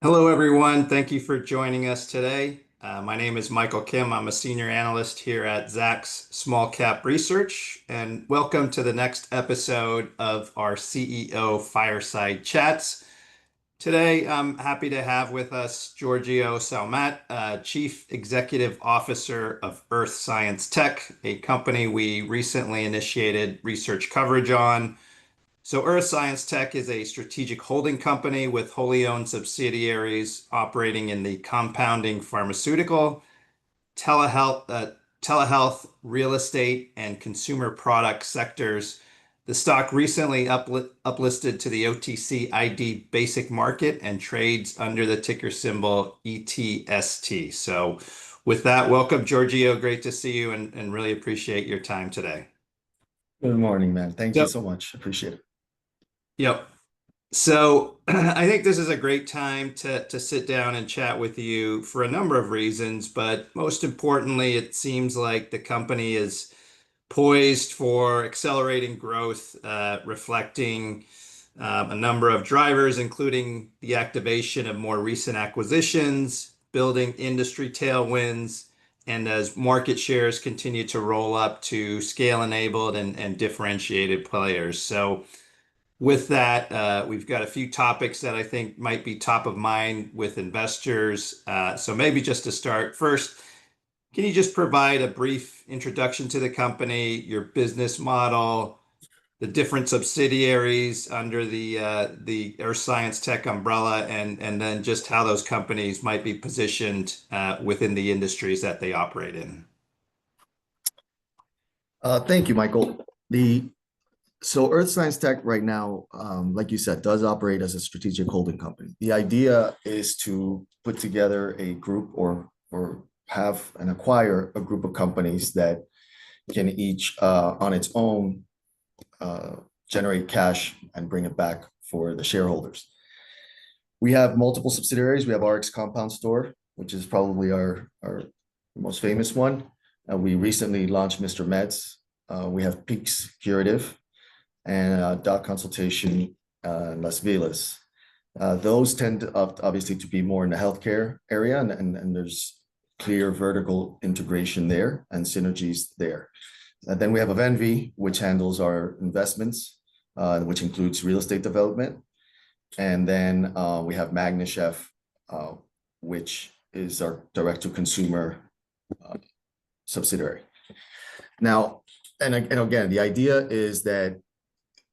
Hello, everyone. Thank you for joining us today. My name is Michael Kim. I'm a senior analyst here at Zacks Smallcap Research, and welcome to the next episode of our CEO Fireside Chats. Today, I'm happy to have with us Giorgio Saumat, Chief Executive Officer of Earth Science Tech, a company we recently initiated research coverage on. So Earth Science Tech is a strategic holding company with wholly owned subsidiaries operating in the compounding pharmaceutical, telehealth, real estate, and consumer product sectors. The stock recently uplisted to the OTC ID Basic Market and trades under the ticker symbol ETST. So with that, welcome, Giorgio. Great to see you and really appreciate your time today. Good morning, man. Thank you Yep. so much. Appreciate it. Yep. So I think this is a great time to sit down and chat with you for a number of reasons, but most importantly, it seems like the company is poised for accelerating growth, reflecting a number of drivers, including the activation of more recent acquisitions, building industry tailwinds, and as market shares continue to roll up to scale-enabled and differentiated players. So with that, we've got a few topics that I think might be top of mind with investors. So maybe just to start, first, can you just provide a brief introduction to the company, your business model, the different subsidiaries under the Earth Science Tech umbrella, and then just how those companies might be positioned within the industries that they operate in? Thank you, Michael. So Earth Science Tech right now, like you said, does operate as a strategic holding company. The idea is to put together a group or have and acquire a group of companies that can each on its own generate cash and bring it back for the shareholders. We have multiple subsidiaries. We have RX Compound Store, which is probably our most famous one. We recently launched Mr. Meds. We have Peaks Curative and Dot Consultation in Las Vegas. Those tend to, obviously to be more in the healthcare area, and there's clear vertical integration there and synergies there. And then we have Avenvi, which handles our investments, which includes real estate development. And then we have MagnaChef, which is our direct-to-consumer subsidiary. Now, and again, the idea is that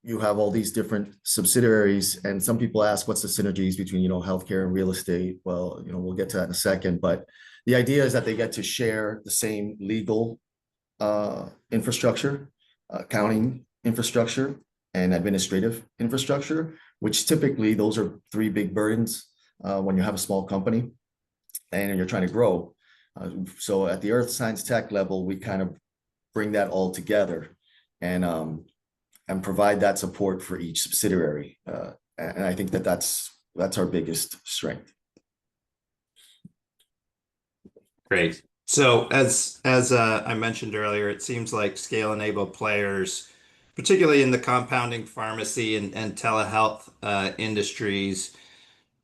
you have all these different subsidiaries, and some people ask, what's the synergies between, healthcare and real estate? Well, we'll get to that in a second, but the idea is that they get to share the same legal infrastructure, accounting infrastructure, and administrative infrastructure, which typically those are three big burdens when you have a small company and you're trying to grow. So at the Earth Science Tech level, we kind of bring that all together and provide that support for each subsidiary. And I think that's our biggest strength. Great. So as I mentioned earlier, it seems like scale-enabled players, particularly in the compounding pharmacy and telehealth industries,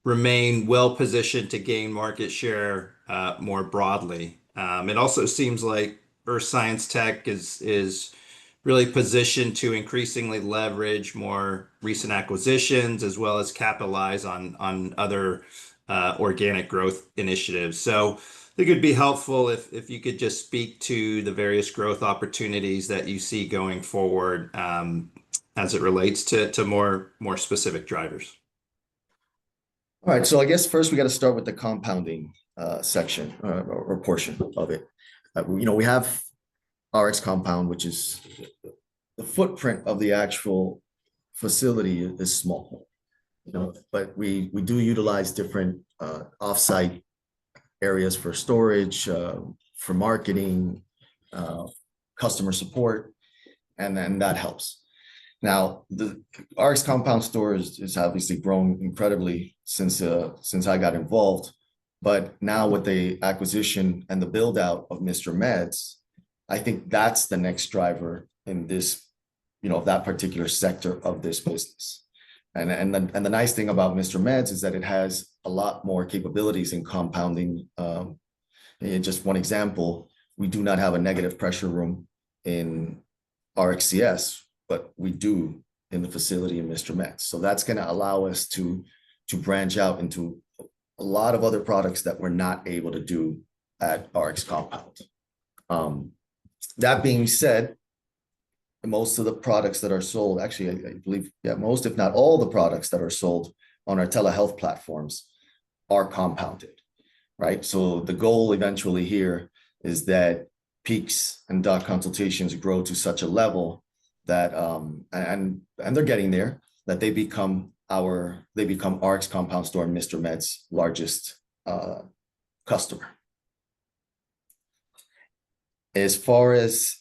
remain well positioned to gain market share more broadly. It also seems like Earth Science Tech is really positioned to increasingly leverage more recent acquisitions as well as capitalize on other organic growth initiatives. So I think it'd be helpful if you could just speak to the various growth opportunities that you see going forward as it relates to more specific drivers. All right, so I guess first we got to start with the compounding section or portion of it. We have RX Compound, which is the footprint of the actual facility is small, but we do utilize different offsite areas for storage, for marketing, customer support, and then that helps. Now, the RX Compound Store is obviously grown incredibly since I got involved, but now with the acquisition and the build out of Mr. Meds, I think that's the next driver in this, that particular sector of this business. And the nice thing about Mr. Meds is that it has a lot more capabilities in compounding. And just one example, we do not have a negative pressure room in RxCS, but we do in the facility in Mr. Metz. So that's going to allow us to branch out into a lot of other products that we're not able to do at RX Compound. That being said, most of the products that are sold, actually, I believe, yeah, most, if not all the products that are sold on our telehealth platforms are compounded, right? So the goal eventually here is that peaks and doc consultations grow to such a level that, and they're getting there, that they become RX Compound Store and Mr. Med's largest customer. As far as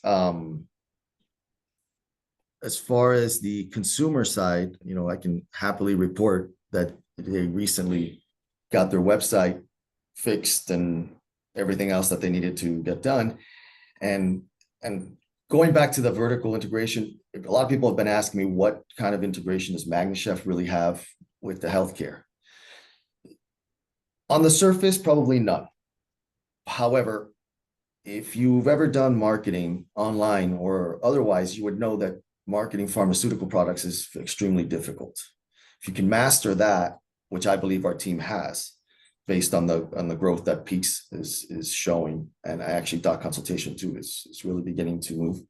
the consumer side, I can happily report that they recently got their website fixed and everything else that they needed to get done. And going back to the vertical integration, a lot of people have been asking me, what kind of integration does MagnaChef really have with the healthcare? On the surface, probably none. However, if you've ever done marketing online or otherwise, you would know that marketing pharmaceutical products is extremely difficult. If you can master that, which I believe our team has, based on the growth that Peaks is showing, and actually doc consultation too is really beginning to move.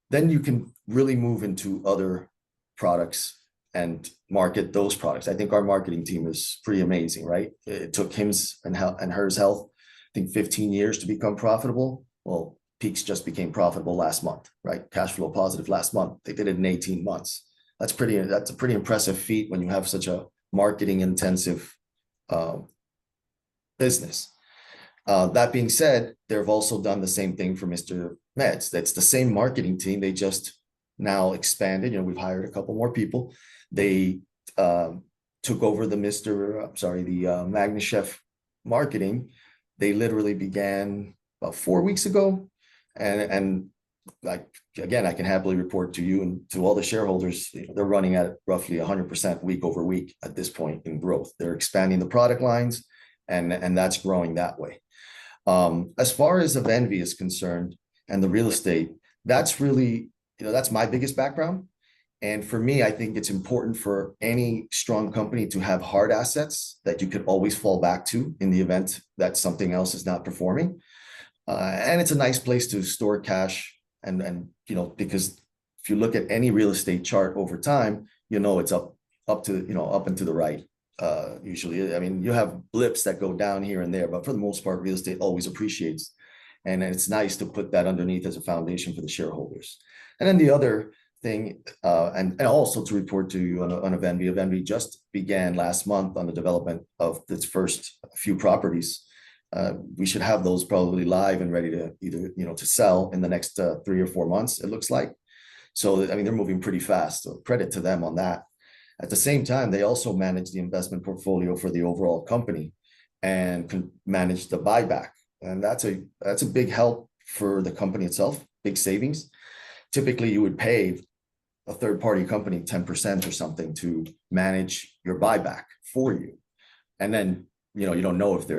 Then you can really move into other products and market those products. I think our marketing team is pretty amazing, right? It took Hims and Hers Health, I think 15 years to become profitable. Well, Peaks just became profitable last month, right? Cash flow positive last month. They did it in 18 months. That's a pretty impressive feat when you have such a marketing intensive business. That being said, they've also done the same thing for Mr. Meds. That's the same marketing team. They just now expanded. We've hired a couple more people. They took over the MagnaChef marketing. They literally began about 4 weeks ago. And like, again, I can happily report to you and to all the shareholders, they're running at roughly 100% week over week at this point in growth. They're expanding the product lines, and that's growing that way. As far as Avenvi is concerned and the real estate, that's really, that's my biggest background. And for me, I think it's important for any strong company to have hard assets that you could always fall back to in the event that something else is not performing. And it's a nice place to store cash. And because if you look at any real estate chart over time, it's up and to the right. Usually, I mean, you have blips that go down here and there, but for the most part, real estate always appreciates. And it's nice to put that underneath as a foundation for the shareholders. And then the other thing, and also to report to you on Avenvi. Avenvi just began last month on the development of its first few properties. We should have those probably live and ready to either, to sell in the next 3 or 4 months, it looks like. So, I mean, they're moving pretty fast. So credit to them on that. At the same time, they also manage the investment portfolio for the overall company and can manage the buyback. And that's a big help for the company itself, big savings. Typically, you would pay a third-party company 10% or something to manage your buyback for you. And then, you don't know if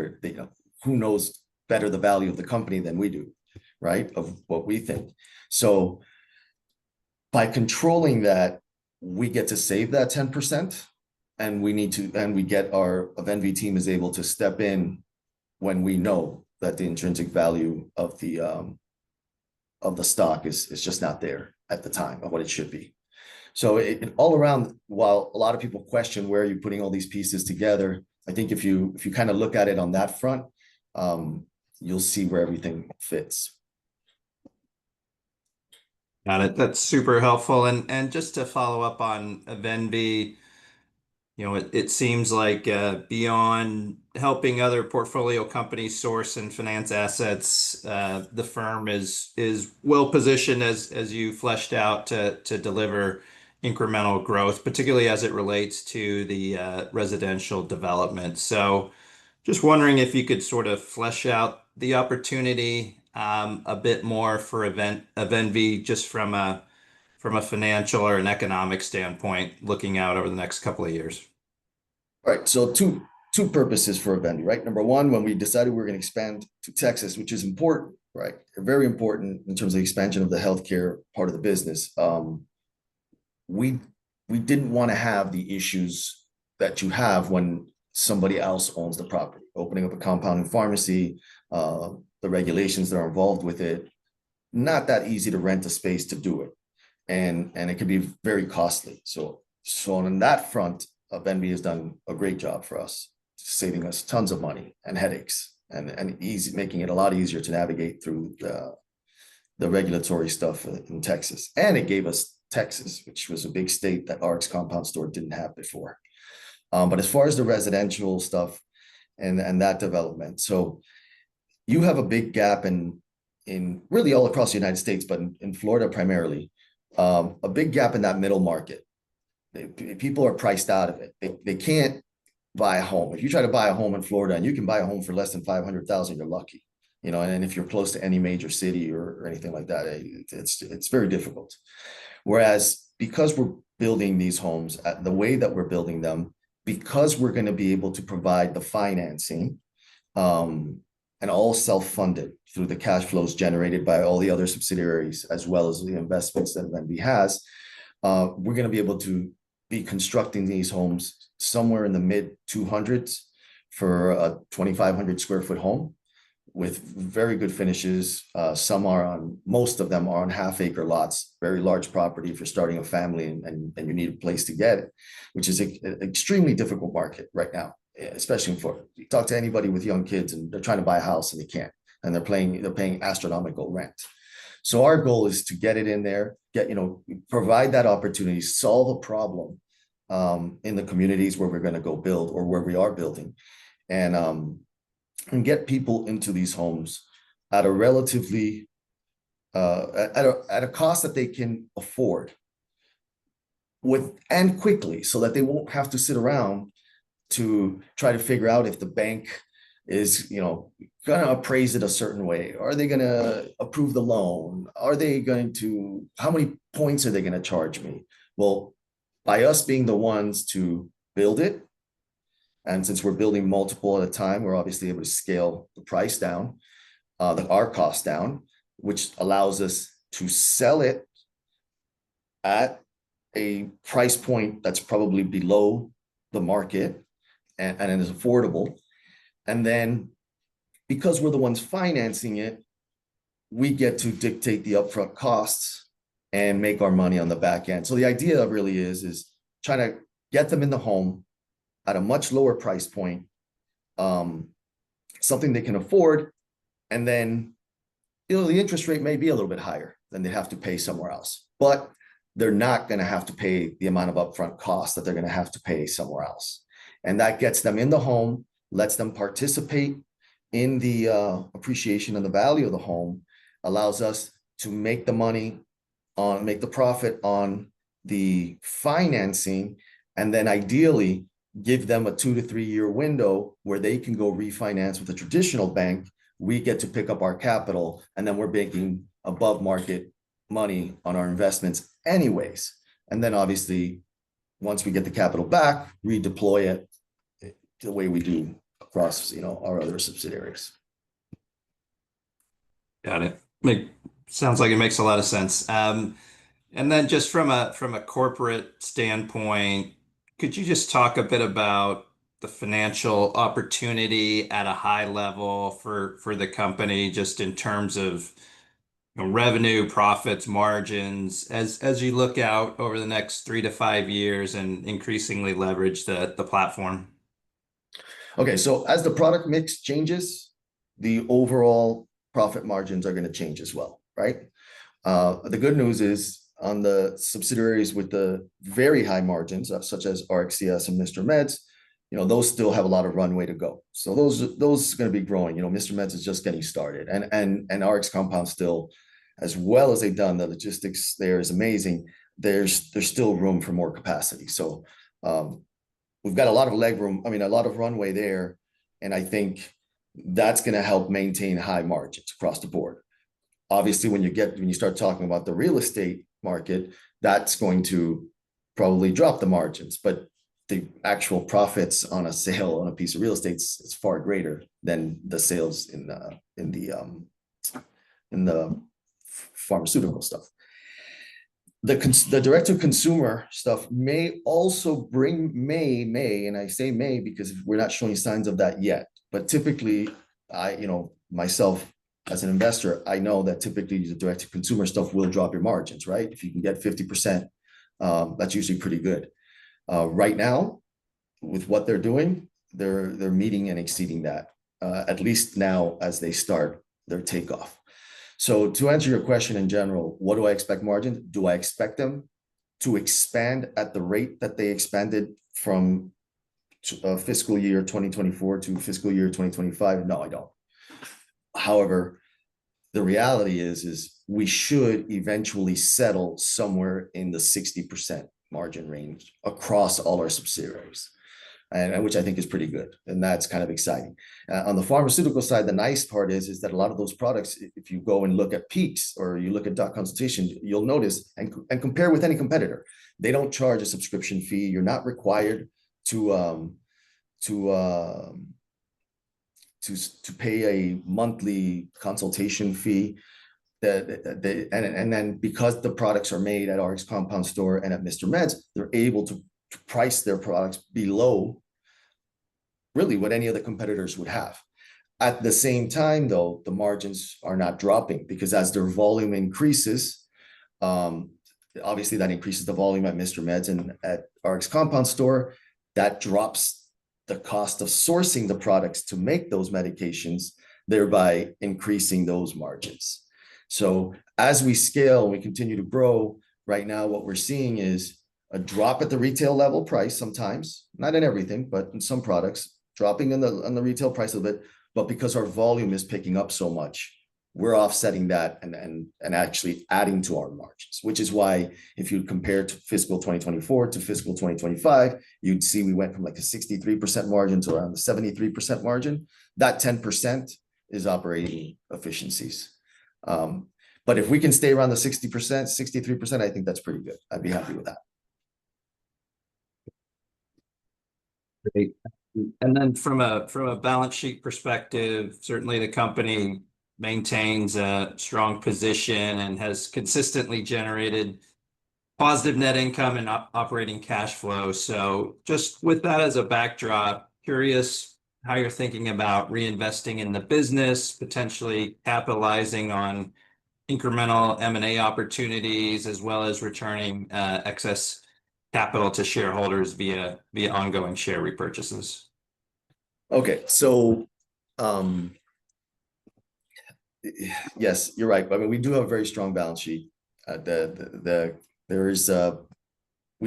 who knows better the value of the company than we do, right? Of what we think. So by controlling that, we get to save that 10%, and we get our Avenvi team is able to step in when we know that the intrinsic value of the stock is just not there at the time of what it should be. So all around, while a lot of people question where you're putting all these pieces together, I think if you kind of look at it on that front, you'll see where everything fits. Got it. That's super helpful. And just to follow up on Avenvi, it seems like beyond helping other portfolio companies source and finance assets, the firm is well positioned as you fleshed out to deliver incremental growth, particularly as it relates to the residential development. So just wondering if you could sort of flesh out the opportunity a bit more for Avenvi, just from a financial or an economic standpoint, looking out over the next couple of years. Right. So two purposes for a venue, right? Number one, when we decided we were going to expand to Texas, which is important, right? Very important in terms of the expansion of the healthcare part of the business. We we didn't want to have the issues that you have when somebody else owns the property. Opening up a compounding pharmacy, the regulations that are involved with it, not that easy to rent a space to do it, and it can be very costly. So on that front, Venby has done a great job for us, saving us tons of money and headaches, and easy, making it a lot easier to navigate through the regulatory stuff in Texas. And it gave us Texas, which was a big state that RX Compound Store didn't have before. But as far as the residential stuff and that development, so you have a big gap in really all across the United States, but in Florida primarily, a big gap in that middle market. People are priced out of it. They can't buy a home. If you try to buy a home in Florida and you can buy a home for less than 500,000, you're lucky. You know, and if you're close to any major city or anything like that, it's very difficult. Whereas because we're building these homes the way that we're building them, because we're going to be able to provide the financing, and all self-funded through the cash flows generated by all the other subsidiaries, as well as the investments that Venby has, we're going to be able to be constructing these homes somewhere in the mid 200s for a 2,500 square foot home with very good finishes. Most of them are on half-acre lots, very large property if you're starting a family and you need a place to get it, which is an extremely difficult market right now, especially in Florida. You talk to anybody with young kids and they're trying to buy a house and they can't, and they're paying astronomical rent. So our goal is to get it in there, provide that opportunity, solve a problem in the communities where we're going to go build or where we are building, and get people into these homes at a relatively at a cost that they can afford and quickly, so that they won't have to sit around to try to figure out if the bank is going to appraise it a certain way. Are they going to approve the loan? How many points are they going to charge me? Well, by us being the ones to build it, and since we're building multiple at a time, we're obviously able to scale the price down, our cost down, which allows us to sell it at a price point that's probably below the market and is affordable. And then because we're the ones financing it, we get to dictate the upfront costs and make our money on the back end. So the idea really is trying to get them in the home at a much lower price point, something they can afford, and then the interest rate may be a little bit higher than they have to pay somewhere else, but they're not going to have to pay the amount of upfront costs that they're going to have to pay somewhere else. And that gets them in the home, lets them participate in the appreciation and the value of the home, allows us to make the profit on the financing, and then ideally give them a 2 to 3 year window where they can go refinance with a traditional bank. We get to pick up our capital, and then we're making above market money on our investments anyways. And then obviously, once we get the capital back, redeploy it the way we do across our other subsidiaries. Got it. Sounds like it makes a lot of sense. And then just from a corporate standpoint, could you just talk a bit about the financial opportunity at a high level for the company, just in terms of revenue, profits, margins, as you look out over the next 3 to 5 years and increasingly leverage the platform? Okay, so as the product mix changes, the overall profit margins are going to change as well, right? The good news is on the subsidiaries with the very high margins, such as RxCS and Mr. Meds, those still have a lot of runway to go. So those are going to be growing. Mr. Meds is just getting started, and RX Compound still, as well as they've done, the logistics there is amazing. There's still room for more capacity. So we've got a lot of leg room. I mean, a lot of runway there, and I think that's going to help maintain high margins across the board. Obviously, when you start talking about the real estate market, that's going to probably drop the margins. But the actual profits on a sale on a piece of real estate is far greater than the sales in the pharmaceutical stuff. The direct to consumer stuff may also bring and I say may because we're not showing signs of that yet. But typically, myself as an investor, I know that typically the direct to consumer stuff will drop your margins, right? If you can get 50%, that's usually pretty good. Right now, with what they're doing, they're meeting and exceeding that, at least now as they start their takeoff. So to answer your question in general, what do I expect margins? Do I expect them to expand at the rate that they expanded from fiscal year 2024 to fiscal year 2025? No, I don't. However, the reality is we should eventually settle somewhere in the 60% margin range across all our subsidiaries. And which I think is pretty good. And that's kind of exciting. On the pharmaceutical side, the nice part is that a lot of those products, if you go and look at peaks or you look at doc consultation, you'll notice and compare with any competitor, they don't charge a subscription fee. You're not required to pay a monthly consultation fee. And then because the products are made at RX Compound Store and at Mr. Meds, they're able to price their products below really what any of the competitors would have. At the same time, though, the margins are not dropping because as their volume increases, obviously that increases the volume at Mr. Meds and at RX Compound Store. That drops the cost of sourcing the products to make those medications, thereby increasing those margins. So as we scale, we continue to grow. Right now, what we're seeing is a drop at the retail level price sometimes, not in everything, but in some products, dropping on the retail price a bit. But because our volume is picking up so much, we're offsetting that and actually adding to our margins, which is why if you compare to fiscal 2024 to fiscal 2025, you'd see we went from like a 63% margin to around the 73% margin. That 10% is operating efficiencies. But if we can stay around the 60%, 63%, I think that's pretty good. I'd be happy with that. Great. And then from a balance sheet perspective, certainly the company maintains a strong position and has consistently generated positive net income and operating cash flow. So just with that as a backdrop, curious how you're thinking about reinvesting in the business, potentially capitalizing on incremental M&A opportunities, as well as returning excess capital to shareholders via ongoing share repurchases. Okay, so yes, you're right. I mean, we do have a very strong balance sheet. We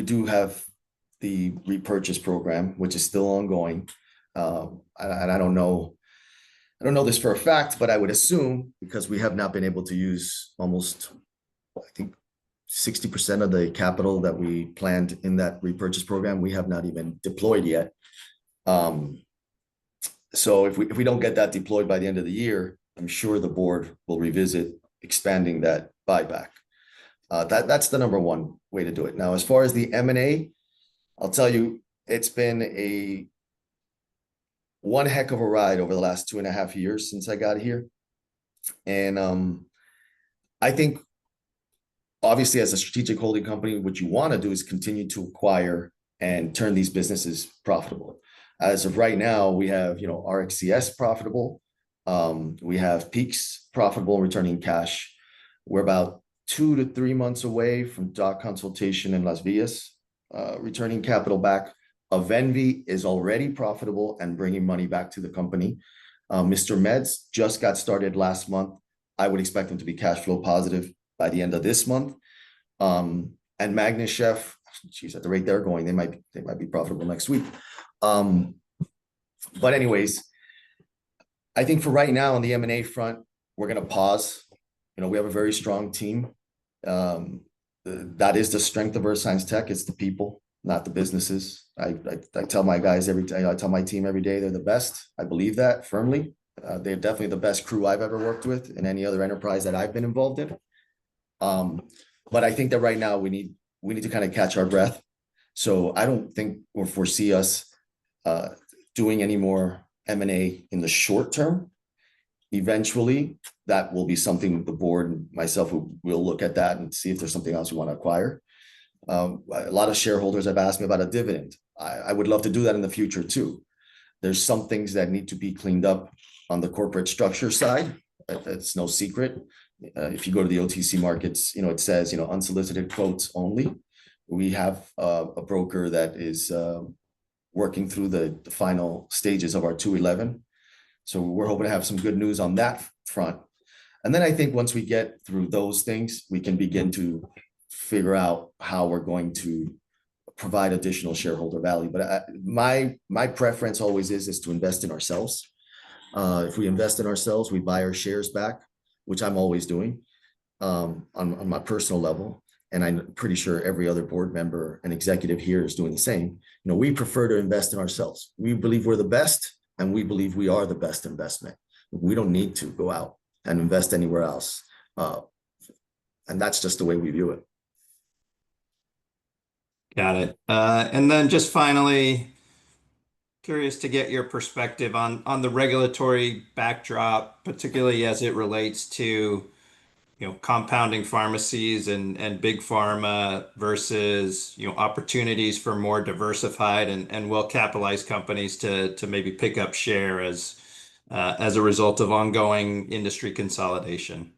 do have the repurchase program, which is still ongoing. And I don't know this for a fact, but I would assume because we have not been able to use almost, I think, 60% of the capital that we planned in that repurchase program, we have not even deployed yet. So if we don't get that deployed by the end of the year, I'm sure the board will revisit expanding that buyback. That's the number one way to do it. Now, as far as the M&A, I'll tell you, it's been one heck of a ride over the last 2.5 years since I got here. And I think obviously as a strategic holding company, what you want to do is continue to acquire and turn these businesses profitable. As of right now, we have, RxCS profitable. We have Peaks profitable, returning cash. We're about 2 to 3 months away from doc consultation in Las Vegas, returning capital back. Avenvi is already profitable and bringing money back to the company. Mr. Meds just got started last month. I would expect them to be cash flow positive by the end of this month. And Magnus Chef, geez, at the rate they're going, they might be profitable next week. But anyways, I think for right now on the M&A front, we're going to pause. We have a very strong team. That is the strength of Earth Science Tech. It's the people, not the businesses. I tell my guys every day, I tell my team every day, they're the best. I believe that firmly. They're definitely the best crew I've ever worked with in any other enterprise that I've been involved in. But I think that right now we need to kind of catch our breath So I don't think or foresee us doing any more M&A in the short term. Eventually, that will be something the board and myself will look at that and see if there's something else we want to acquire. A lot of shareholders have asked me about a dividend. I would love to do that in the future too. There's some things that need to be cleaned up on the corporate structure side. It's no secret. If you go to the OTC markets, it says, unsolicited quotes only. We have a broker that is working through the final stages of our 211. So we're hoping to have some good news on that front. And then I think once we get through those things, we can begin to figure out how we're going to provide additional shareholder value. But my preference always is to invest in ourselves. If we invest in ourselves, we buy our shares back, which I'm always doing on my personal level. And I'm pretty sure every other board member and executive here is doing the same. We prefer to invest in ourselves. We believe we're the best, and we believe we are the best investment. We don't need to go out and invest anywhere else. And that's just the way we view it. Got it. And then just finally, curious to get your perspective on the regulatory backdrop, particularly as it relates to compounding pharmacies and big pharma versus opportunities for more diversified and well-capitalized companies to maybe pick up share as a result of ongoing industry consolidation.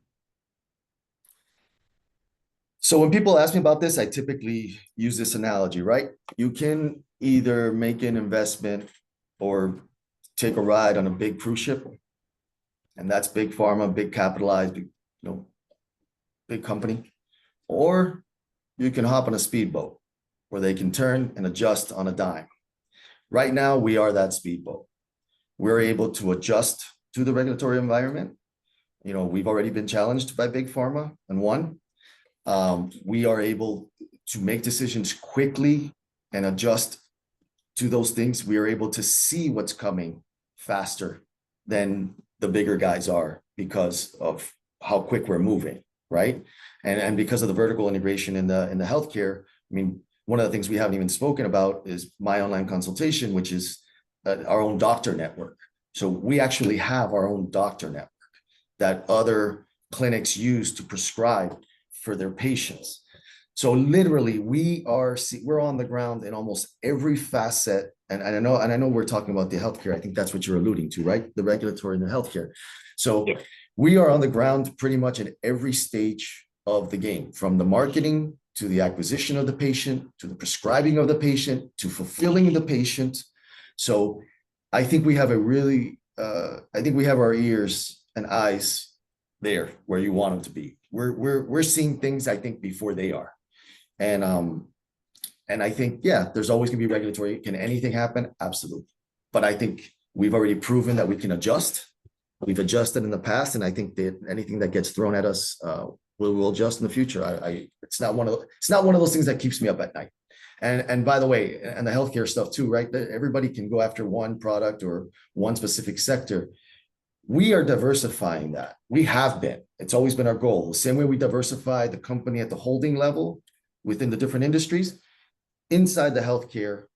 So when people ask me about this, I typically use this analogy, right? You can either make an investment or take a ride on a big cruise ship, and that's big pharma, big capitalized, big company, or you can hop on a speedboat where they can turn and adjust on a dime. Right now, we are that speedboat. We're able to adjust to the regulatory environment. We've already been challenged by big pharma and won. We are able to make decisions quickly and adjust to those things. We are able to see what's coming faster than the bigger guys are because of how quick we're moving, right? And because of the vertical integration in the healthcare. I mean, one of the things we haven't even spoken about is my online consultation, which is our own doctor network. So we actually have our own doctor network that other clinics use to prescribe for their patients. So literally, we're on the ground in almost every facet. And I know we're talking about the healthcare. I think that's what you're alluding to, right? The regulatory and the healthcare. So yeah. We are on the ground pretty much at every stage of the game, from the marketing to the acquisition of the patient, to the prescribing of the patient, to fulfilling the patient. So I think we have our ears and eyes there where you want them to be. We're seeing things, I think, before they are. And I think, yeah, there's always gonna be regulatory. Can anything happen? Absolutely. But I think we've already proven that we can adjust. We've adjusted in the past, and I think that anything that gets thrown at us, we'll adjust in the future. It's not one of those things that keeps me up at night. And by the way, and the healthcare stuff too, right? Everybody can go after one product or one specific sector. We are diversifying that. We have been. It's always been our goal. The same way we diversify the company at the holding level within the different industries, inside the healthcare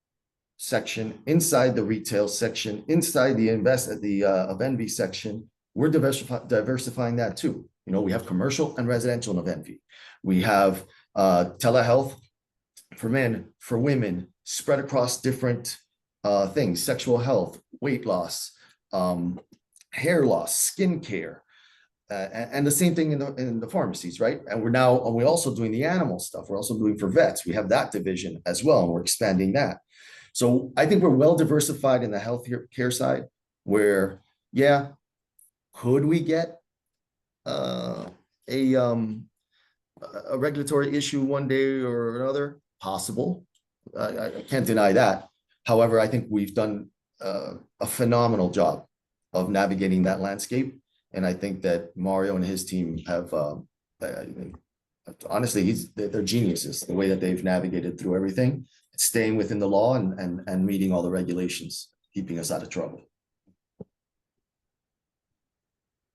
section, inside the retail section, inside the of Envy section, we're diversifying that too. We have commercial and residential of Envy. We have telehealth for men, for women, spread across different things: sexual health, weight loss, hair loss, skin care, and the same thing in the pharmacies, right? And we're also doing the animal stuff. We're also doing for vets. We have that division as well, and we're expanding that. So I think we're well diversified in the healthcare side, where, yeah, could we get a regulatory issue one day or another? Possible. I can't deny that. However, I think we've done a phenomenal job of navigating that landscape. And I think that Mario and his team have, honestly, they're geniuses, the way that they've navigated through everything, staying within the law and meeting all the regulations, keeping us out of trouble.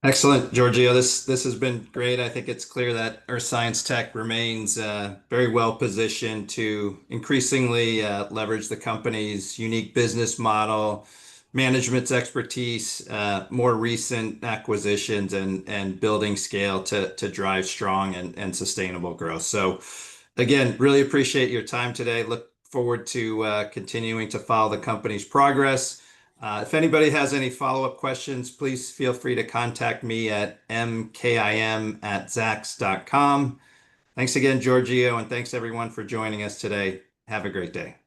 Excellent, Giorgio. This has been great. I think it's clear that Earth Science Tech remains very well positioned to increasingly leverage the company's unique business model, management's expertise, more recent acquisitions, and building scale to drive strong and sustainable growth. So, again, really appreciate your time today. Look forward to continuing to follow the company's progress. If anybody has any follow-up questions, please feel free to contact me at mkim@zacks.com. Thanks again, Giorgio, and thanks everyone for joining us today. Have a great day.